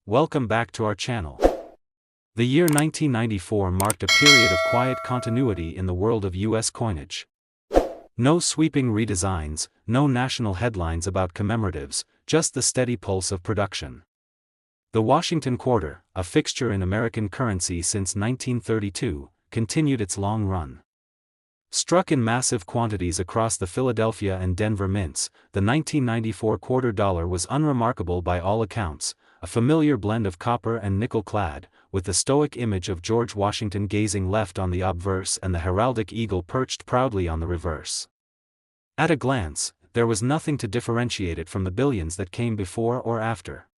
welcome back to our channel. The year 1994 marked a period of quiet continuity in the world of U.S. coinage. No sweeping redesigns, no national headlines about commemoratives, just the steady pulse of production. The Washington quarter, a fixture in American currency since 1932, continued its long run. Struck in massive quantities across the Philadelphia and Denver mints, the 1994 quarter dollar was unremarkable by all accounts, a familiar blend of copper and nickel clad, with the stoic image of George Washington gazing left on the obverse and the heraldic eagle perched proudly on the reverse. At a glance, there was nothing to differentiate it from the billions that came before or after.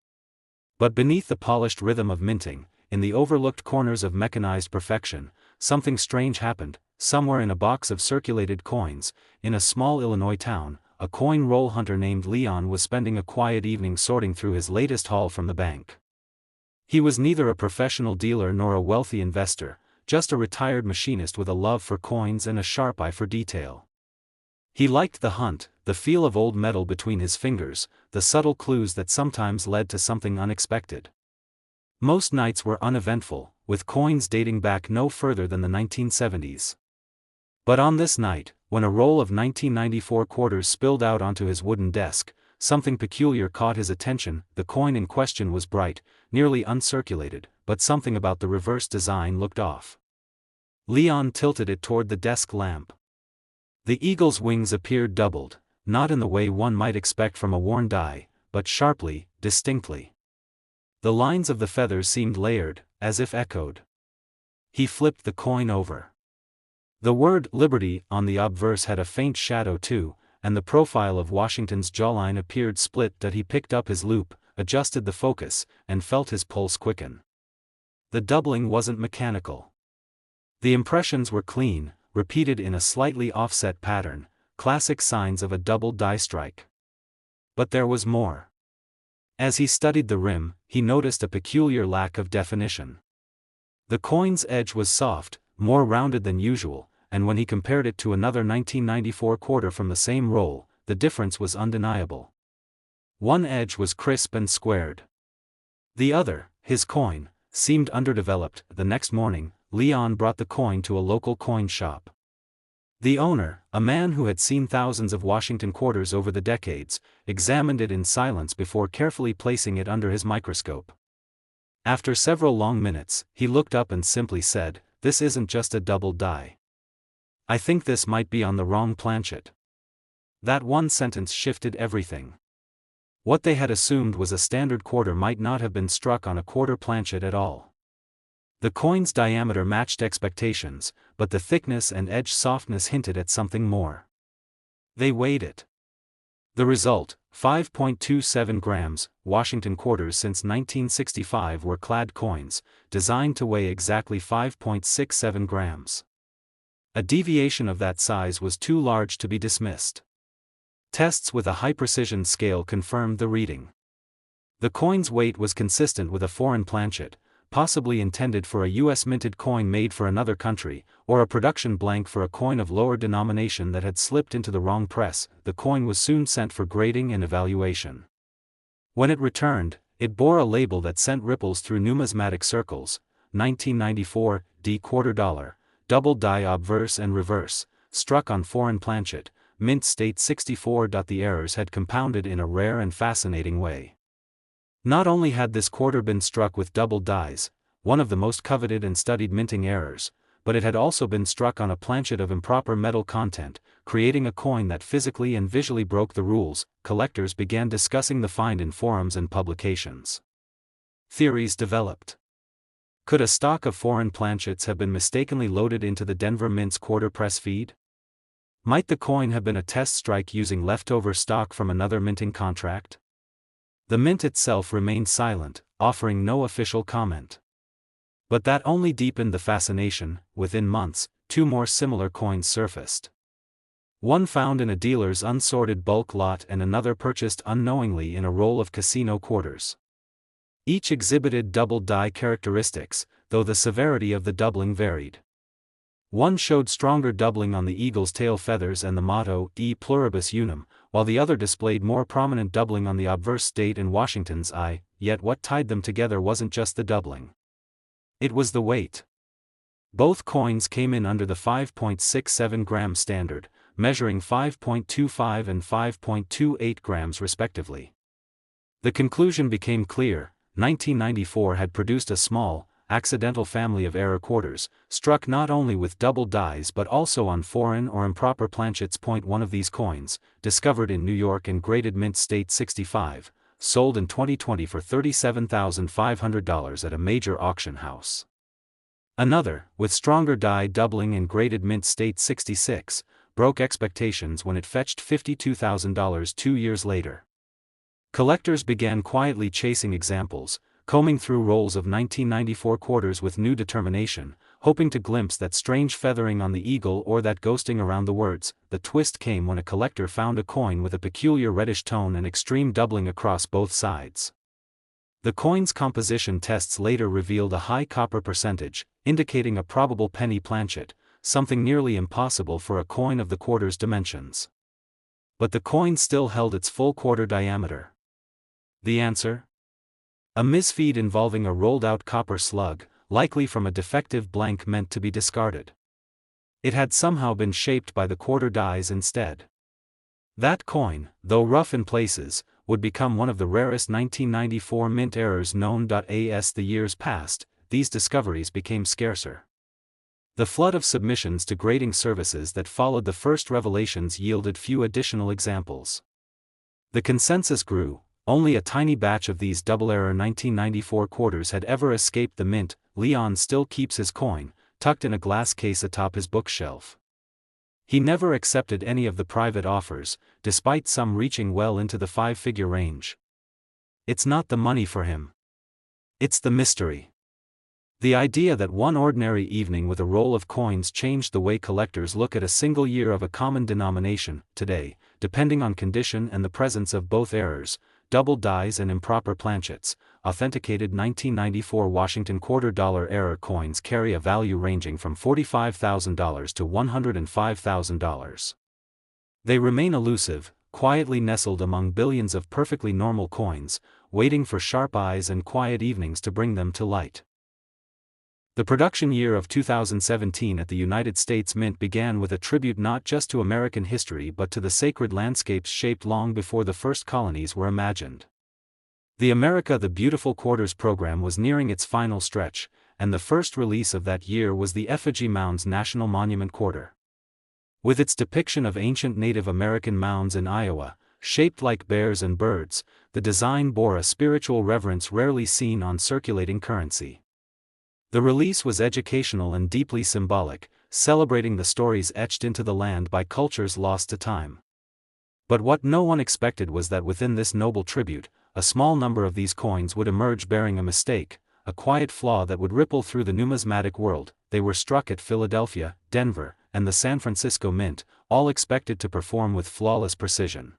But beneath the polished rhythm of minting, in the overlooked corners of mechanized perfection, something strange happened. Somewhere in a box of circulated coins, in a small Illinois town, a coin roll hunter named Leon was spending a quiet evening sorting through his latest haul from the bank. He was neither a professional dealer nor a wealthy investor, just a retired machinist with a love for coins and a sharp eye for detail. He liked the hunt, the feel of old metal between his fingers, the subtle clues that sometimes led to something unexpected. Most nights were uneventful, with coins dating back no further than the 1970s. But on this night, when a roll of 1994 quarters spilled out onto his wooden desk, something peculiar caught his attention. The coin in question was bright, nearly uncirculated, but something about the reverse design looked off. Leon tilted it toward the desk lamp. The eagle's wings appeared doubled, not in the way one might expect from a worn die, but sharply, distinctly. The lines of the feathers seemed layered, as if echoed. He flipped the coin over. The word Liberty on the obverse had a faint shadow too, and the profile of Washington's jawline appeared split. That he picked up his loupe, adjusted the focus, and felt his pulse quicken. The doubling wasn't mechanical. The impressions were clean, repeated in a slightly offset pattern, classic signs of a double die strike. But there was more. As he studied the rim, he noticed a peculiar lack of definition. The coin's edge was soft, more rounded than usual, and when he compared it to another 1994 quarter from the same roll, the difference was undeniable. One edge was crisp and squared. The other, his coin, seemed underdeveloped. The next morning, Leon brought the coin to a local coin shop. The owner, a man who had seen thousands of Washington quarters over the decades, examined it in silence before carefully placing it under his microscope. After several long minutes, he looked up and simply said, "This isn't just a double die. I think this might be on the wrong planchet." That one sentence shifted everything. What they had assumed was a standard quarter might not have been struck on a quarter planchet at all. The coin's diameter matched expectations, but the thickness and edge softness hinted at something more. They weighed it. The result, 5.27 grams. Washington quarters since 1965 were clad coins, designed to weigh exactly 5.67 grams. A deviation of that size was too large to be dismissed. Tests with a high-precision scale confirmed the reading. The coin's weight was consistent with a foreign planchet, possibly intended for a U.S. minted coin made for another country, or a production blank for a coin of lower denomination that had slipped into the wrong press. The coin was soon sent for grading and evaluation. When it returned, it bore a label that sent ripples through numismatic circles: 1994, D quarter dollar, double die obverse and reverse, struck on foreign planchet, mint state 64. The errors had compounded in a rare and fascinating way. Not only had this quarter been struck with double dies, one of the most coveted and studied minting errors, but it had also been struck on a planchet of improper metal content, creating a coin that physically and visually broke the rules. Collectors began discussing the find in forums and publications. Theories developed. Could a stock of foreign planchets have been mistakenly loaded into the Denver Mint's quarter press feed? Might the coin have been a test strike using leftover stock from another minting contract? The mint itself remained silent, offering no official comment. But that only deepened the fascination. Within months, two more similar coins surfaced. One found in a dealer's unsorted bulk lot and another purchased unknowingly in a roll of casino quarters. Each exhibited double die characteristics, though the severity of the doubling varied. One showed stronger doubling on the eagle's tail feathers and the motto, E pluribus unum, while the other displayed more prominent doubling on the obverse date and Washington's eye, yet what tied them together wasn't just the doubling. It was the weight. Both coins came in under the 5.67 gram standard, measuring 5.25 and 5.28 grams respectively. The conclusion became clear: 1994 had produced a small, accidental family of error quarters, struck not only with double dies but also on foreign or improper planchets. One of these coins, discovered in New York and graded mint state 65, sold in 2020 for $37,500 at a major auction house. Another, with stronger die doubling and graded mint state 66, broke expectations when it fetched $52,000 2 years later. Collectors began quietly chasing examples, combing through rolls of 1994 quarters with new determination, hoping to glimpse that strange feathering on the eagle or that ghosting around the words. The twist came when a collector found a coin with a peculiar reddish tone and extreme doubling across both sides. The coin's composition tests later revealed a high copper percentage, indicating a probable penny planchet, something nearly impossible for a coin of the quarter's dimensions. But the coin still held its full quarter diameter. The answer? A misfeed involving a rolled-out copper slug, likely from a defective blank meant to be discarded. It had somehow been shaped by the quarter dies instead. That coin, though rough in places, would become one of the rarest 1994 mint errors known. As the years passed, these discoveries became scarcer. The flood of submissions to grading services that followed the first revelations yielded few additional examples. The consensus grew: only a tiny batch of these double-error 1994 quarters had ever escaped the mint. Leon still keeps his coin, tucked in a glass case atop his bookshelf. He never accepted any of the private offers, despite some reaching well into the 5-figure range. It's not the money for him. It's the mystery. The idea that one ordinary evening with a roll of coins changed the way collectors look at a single year of a common denomination. Today, depending on condition and the presence of both errors, double dies and improper planchets, authenticated 1994 Washington $quarter error coins carry a value ranging from $45,000 to $105,000. They remain elusive, quietly nestled among billions of perfectly normal coins, waiting for sharp eyes and quiet evenings to bring them to light. The production year of 2017 at the United States Mint began with a tribute not just to American history but to the sacred landscapes shaped long before the first colonies were imagined. The America the Beautiful Quarters program was nearing its final stretch, and the first release of that year was the Effigy Mounds National Monument Quarter. With its depiction of ancient Native American mounds in Iowa, shaped like bears and birds, the design bore a spiritual reverence rarely seen on circulating currency. The release was educational and deeply symbolic, celebrating the stories etched into the land by cultures lost to time. But what no one expected was that within this noble tribute, a small number of these coins would emerge bearing a mistake, a quiet flaw that would ripple through the numismatic world. They were struck at Philadelphia, Denver, and the San Francisco Mint, all expected to perform with flawless precision.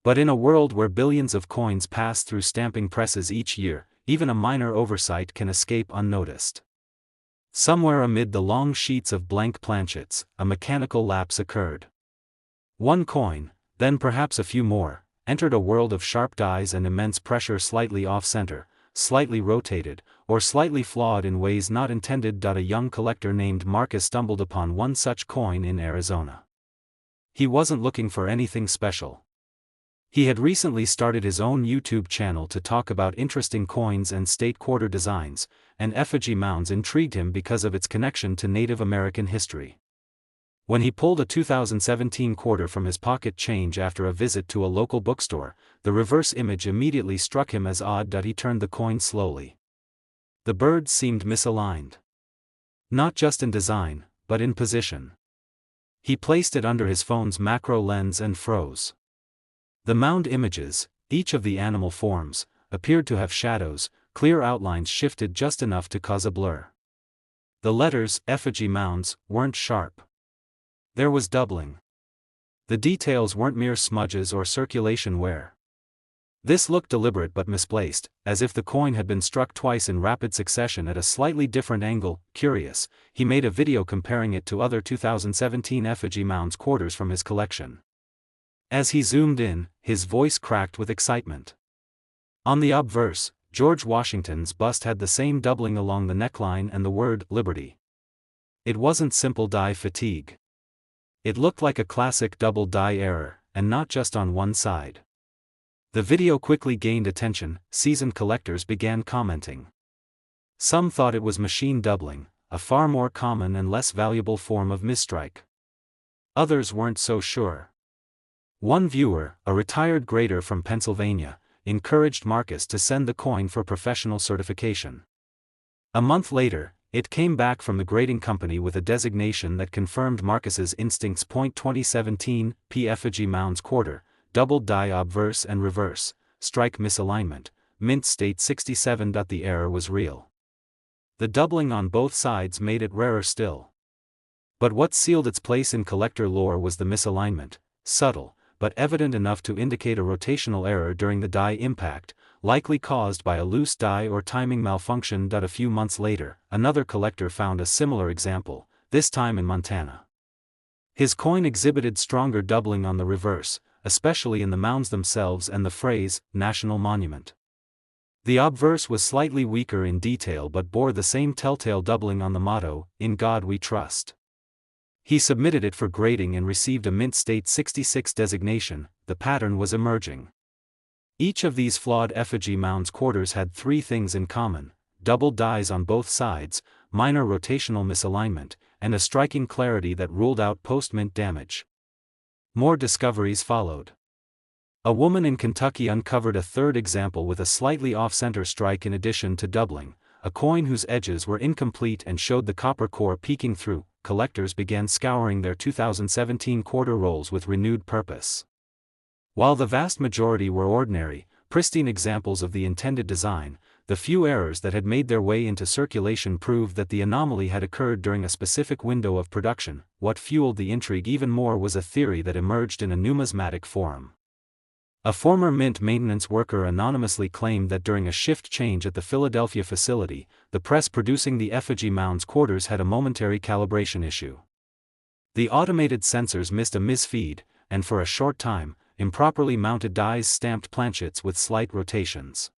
But in a world where billions of coins pass through stamping presses each year, even a minor oversight can escape unnoticed. Somewhere amid the long sheets of blank planchets, a mechanical lapse occurred. One coin, then perhaps a few more, entered a world of sharp dies and immense pressure, slightly off-center, slightly rotated, or slightly flawed in ways not intended. A young collector named Marcus stumbled upon one such coin in Arizona. He wasn't looking for anything special. He had recently started his own YouTube channel to talk about interesting coins and state quarter designs, and Effigy Mounds intrigued him because of its connection to Native American history. When he pulled a 2017 quarter from his pocket change after a visit to a local bookstore, the reverse image immediately struck him as odd. He turned the coin slowly. The birds seemed misaligned. Not just in design, but in position. He placed it under his phone's macro lens and froze. The mound images, each of the animal forms, appeared to have shadows, clear outlines shifted just enough to cause a blur. The letters, Effigy Mounds, weren't sharp. There was doubling. The details weren't mere smudges or circulation wear. This looked deliberate but misplaced, as if the coin had been struck twice in rapid succession at a slightly different angle. Curious, he made a video comparing it to other 2017 Effigy Mounds quarters from his collection. As he zoomed in, his voice cracked with excitement. On the obverse, George Washington's bust had the same doubling along the neckline and the word Liberty. It wasn't simple die fatigue. It looked like a classic double die error, and not just on one side. The video quickly gained attention. Seasoned collectors began commenting. Some thought it was machine doubling, a far more common and less valuable form of misstrike. Others weren't so sure. One viewer, a retired grader from Pennsylvania, encouraged Marcus to send the coin for professional certification. A month later, it came back from the grading company with a designation that confirmed Marcus's instincts. 2017 P effigy mounds quarter, doubled die obverse and reverse, strike misalignment, mint state 67. The error was real. The doubling on both sides made it rarer still. But what sealed its place in collector lore was the misalignment, subtle, but evident enough to indicate a rotational error during the die impact, likely caused by a loose die or timing malfunction. A few months later, another collector found a similar example, this time in Montana. His coin exhibited stronger doubling on the reverse, especially in the mounds themselves and the phrase, National Monument. The obverse was slightly weaker in detail but bore the same telltale doubling on the motto, In God We Trust. He submitted it for grading and received a mint state 66 designation. The pattern was emerging. Each of these flawed effigy mounds quarters had three things in common: doubled dies on both sides, minor rotational misalignment, and a striking clarity that ruled out post-mint damage. More discoveries followed. A woman in Kentucky uncovered a third example with a slightly off-center strike in addition to doubling, a coin whose edges were incomplete and showed the copper core peeking through. Collectors began scouring their 2017 quarter rolls with renewed purpose. While the vast majority were ordinary, pristine examples of the intended design, the few errors that had made their way into circulation proved that the anomaly had occurred during a specific window of production. What fueled the intrigue even more was a theory that emerged in a numismatic forum. A former mint maintenance worker anonymously claimed that during a shift change at the Philadelphia facility, the press producing the effigy mounds quarters had a momentary calibration issue. The automated sensors missed a misfeed, and for a short time, improperly mounted dies stamped planchets with slight rotations.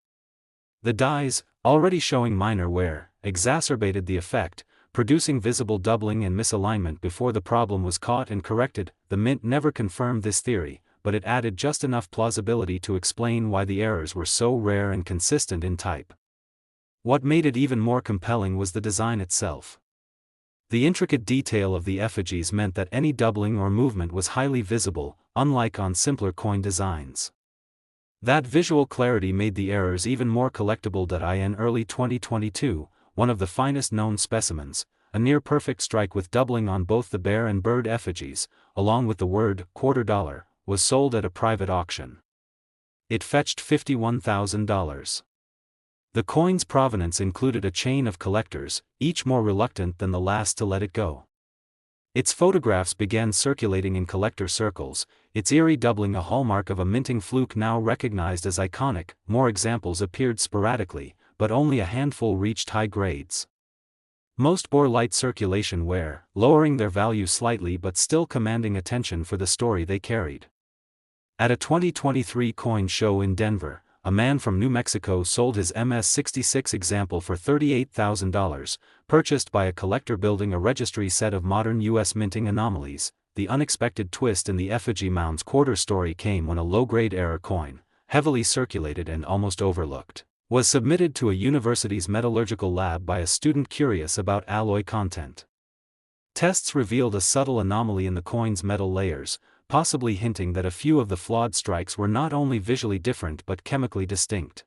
The dies, already showing minor wear, exacerbated the effect, producing visible doubling and misalignment before the problem was caught and corrected. The mint never confirmed this theory, but it added just enough plausibility to explain why the errors were so rare and consistent in type. What made it even more compelling was the design itself. The intricate detail of the effigies meant that any doubling or movement was highly visible, unlike on simpler coin designs. That visual clarity made the errors even more collectible. In early 2022, one of the finest known specimens, a near-perfect strike with doubling on both the bear and bird effigies, along with the word $quarter, was sold at a private auction. It fetched $51,000. The coin's provenance included a chain of collectors, each more reluctant than the last to let it go. Its photographs began circulating in collector circles, its eerie doubling a hallmark of a minting fluke now recognized as iconic. More examples appeared sporadically, but only a handful reached high grades. Most bore light circulation wear, lowering their value slightly but still commanding attention for the story they carried. At a 2023 coin show in Denver, a man from New Mexico sold his MS-66 example for $38,000, purchased by a collector building a registry set of modern U.S. minting anomalies. The unexpected twist in the effigy mounds quarter story came when a low-grade error coin, heavily circulated and almost overlooked, was submitted to a university's metallurgical lab by a student curious about alloy content. Tests revealed a subtle anomaly in the coin's metal layers, possibly hinting that a few of the flawed strikes were not only visually different but chemically distinct.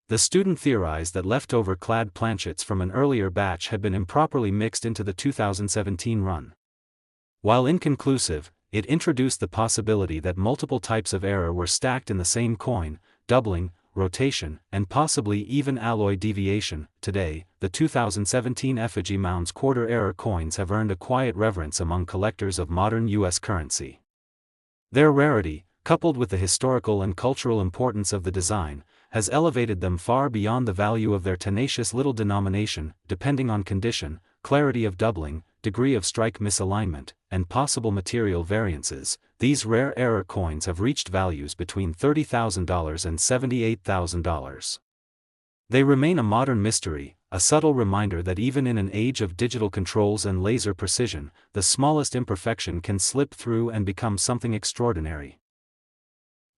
The student theorized that leftover clad planchets from an earlier batch had been improperly mixed into the 2017 run. While inconclusive, it introduced the possibility that multiple types of error were stacked in the same coin, doubling, rotation, and possibly even alloy deviation. Today, the 2017 effigy mounds quarter error coins have earned a quiet reverence among collectors of modern U.S. currency. Their rarity, coupled with the historical and cultural importance of the design, has elevated them far beyond the value of their tenacious little denomination. Depending on condition, clarity of doubling, degree of strike misalignment, and possible material variances, these rare error coins have reached values between $30,000 and $78,000. They remain a modern mystery, a subtle reminder that even in an age of digital controls and laser precision, the smallest imperfection can slip through and become something extraordinary.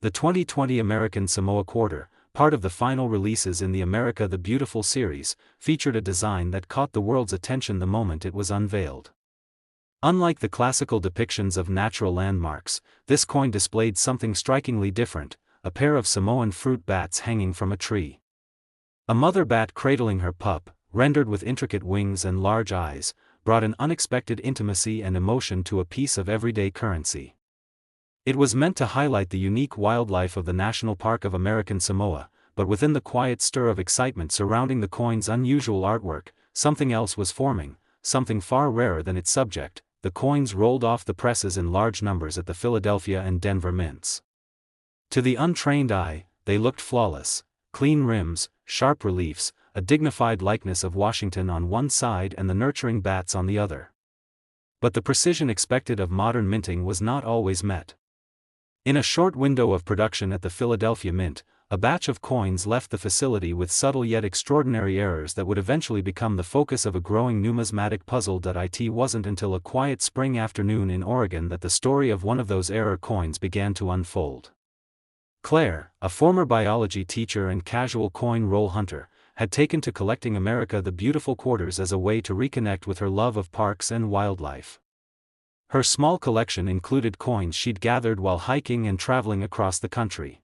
The 2020 American Samoa Quarter, part of the final releases in the America the Beautiful series, featured a design that caught the world's attention the moment it was unveiled. Unlike the classical depictions of natural landmarks, this coin displayed something strikingly different: a pair of Samoan fruit bats hanging from a tree. A mother bat cradling her pup, rendered with intricate wings and large eyes, brought an unexpected intimacy and emotion to a piece of everyday currency. It was meant to highlight the unique wildlife of the National Park of American Samoa, but within the quiet stir of excitement surrounding the coin's unusual artwork, something else was forming, something far rarer than its subject. The coins rolled off the presses in large numbers at the Philadelphia and Denver mints. To the untrained eye, they looked flawless: clean rims, sharp reliefs, a dignified likeness of Washington on one side and the nurturing bats on the other. But the precision expected of modern minting was not always met. In a short window of production at the Philadelphia Mint, a batch of coins left the facility with subtle yet extraordinary errors that would eventually become the focus of a growing numismatic puzzle. It wasn't until a quiet spring afternoon in Oregon that the story of one of those error coins began to unfold. Claire, a former biology teacher and casual coin roll hunter, had taken to collecting America the Beautiful quarters as a way to reconnect with her love of parks and wildlife. Her small collection included coins she'd gathered while hiking and traveling across the country.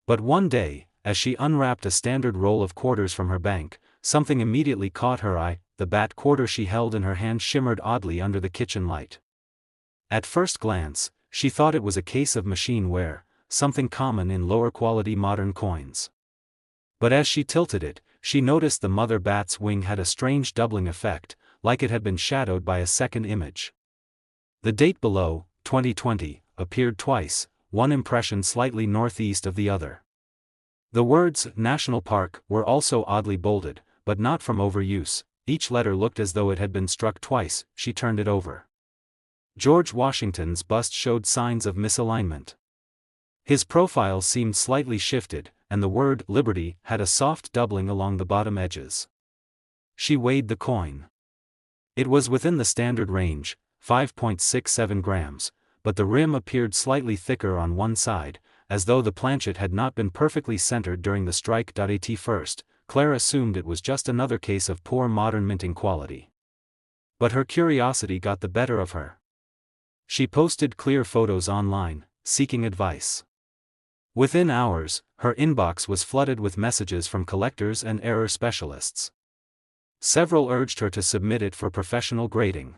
But one day, as she unwrapped a standard roll of quarters from her bank, something immediately caught her eye: the bat quarter she held in her hand shimmered oddly under the kitchen light. At first glance, she thought it was a case of machine wear, something common in lower-quality modern coins. But as she tilted it, she noticed the mother bat's wing had a strange doubling effect, like it had been shadowed by a second image. The date below, 2020, appeared twice, one impression slightly northeast of the other. The words "National Park" were also oddly bolded, but not from overuse. Each letter looked as though it had been struck twice. She turned it over. George Washington's bust showed signs of misalignment. His profile seemed slightly shifted, and the word "Liberty" had a soft doubling along the bottom edges. She weighed the coin. It was within the standard range, 5.67 grams, but the rim appeared slightly thicker on one side, as though the planchet had not been perfectly centered during the strike. At first, Claire assumed it was just another case of poor modern minting quality. But her curiosity got the better of her. She posted clear photos online, seeking advice. Within hours, her inbox was flooded with messages from collectors and error specialists. Several urged her to submit it for professional grading.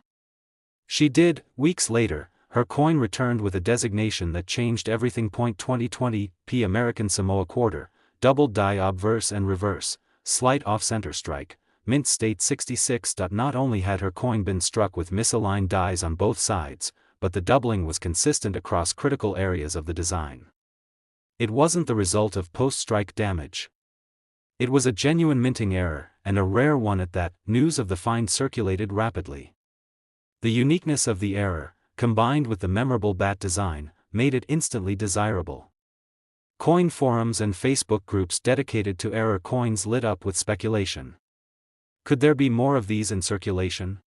She did. Weeks later, her coin returned with a designation that changed everything. 2020 P American Samoa Quarter, doubled die obverse and reverse, slight off-center strike, mint state 66. Not only had her coin been struck with misaligned dies on both sides, but the doubling was consistent across critical areas of the design. It wasn't the result of post-strike damage. It was a genuine minting error, and a rare one at that. News of the find circulated rapidly. The uniqueness of the error, combined with the memorable bat design, made it instantly desirable. Coin forums and Facebook groups dedicated to error coins lit up with speculation. Could there be more of these in circulation?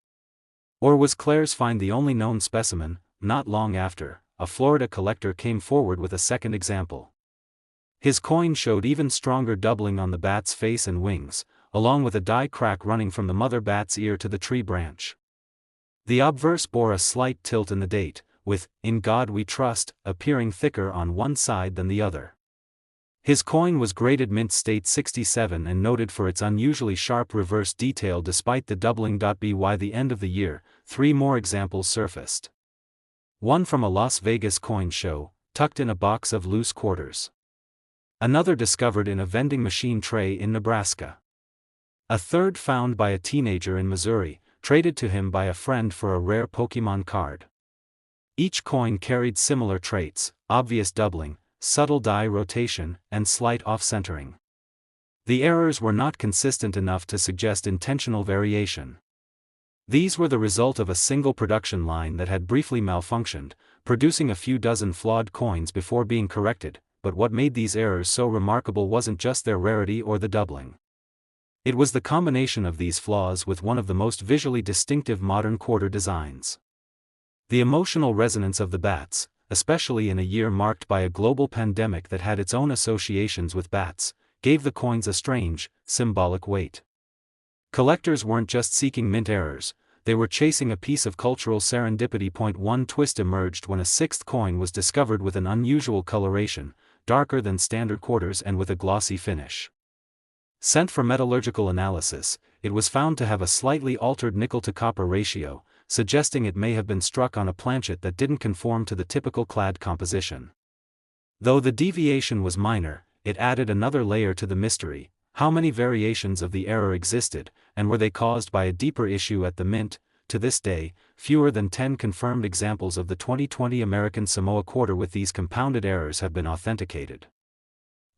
Or was Claire's find the only known specimen? Not long after, a Florida collector came forward with a second example. His coin showed even stronger doubling on the bat's face and wings, along with a die crack running from the mother bat's ear to the tree branch. The obverse bore a slight tilt in the date, with "In God We Trust" appearing thicker on one side than the other. His coin was graded mint state 67 and noted for its unusually sharp reverse detail despite the doubling. By the end of the year, 3 more examples surfaced. One from a Las Vegas coin show, tucked in a box of loose quarters. Another discovered in a vending machine tray in Nebraska. A third found by a teenager in Missouri, traded to him by a friend for a rare Pokémon card. Each coin carried similar traits: obvious doubling, subtle die rotation, and slight off-centering. The errors were not consistent enough to suggest intentional variation. These were the result of a single production line that had briefly malfunctioned, producing a few dozen flawed coins before being corrected, but what made these errors so remarkable wasn't just their rarity or the doubling. It was the combination of these flaws with one of the most visually distinctive modern quarter designs. The emotional resonance of the bats, especially in a year marked by a global pandemic that had its own associations with bats, gave the coins a strange, symbolic weight. Collectors weren't just seeking mint errors, they were chasing a piece of cultural serendipity. One twist emerged when a sixth coin was discovered with an unusual coloration, darker than standard quarters and with a glossy finish. Sent for metallurgical analysis, it was found to have a slightly altered nickel-to-copper ratio, suggesting it may have been struck on a planchet that didn't conform to the typical clad composition. Though the deviation was minor, it added another layer to the mystery. How many variations of the error existed, and were they caused by a deeper issue at the mint? To this day, fewer than 10 confirmed examples of the 2020 American Samoa quarter with these compounded errors have been authenticated.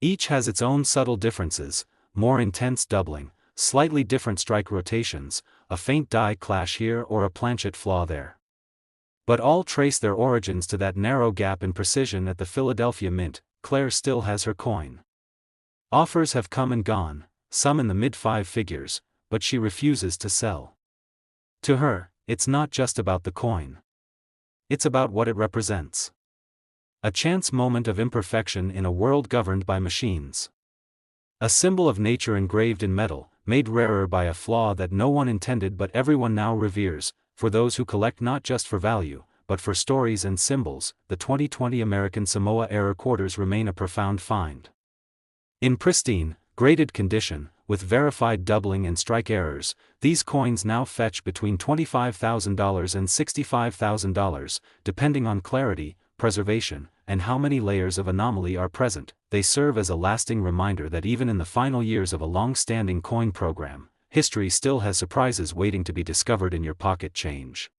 Each has its own subtle differences: more intense doubling, slightly different strike rotations, a faint die clash here or a planchet flaw there. But all trace their origins to that narrow gap in precision at the Philadelphia Mint. Claire still has her coin. Offers have come and gone, some in the mid-five figures, but she refuses to sell. To her, it's not just about the coin. It's about what it represents. A chance moment of imperfection in a world governed by machines. A symbol of nature engraved in metal, made rarer by a flaw that no one intended but everyone now reveres. For those who collect not just for value, but for stories and symbols, the 2020 American Samoa error quarters remain a profound find. In pristine, graded condition, with verified doubling and strike errors, these coins now fetch between $25,000 and $65,000, depending on clarity, preservation, and how many layers of anomaly are present. They serve as a lasting reminder that even in the final years of a long-standing coin program, history still has surprises waiting to be discovered in your pocket change.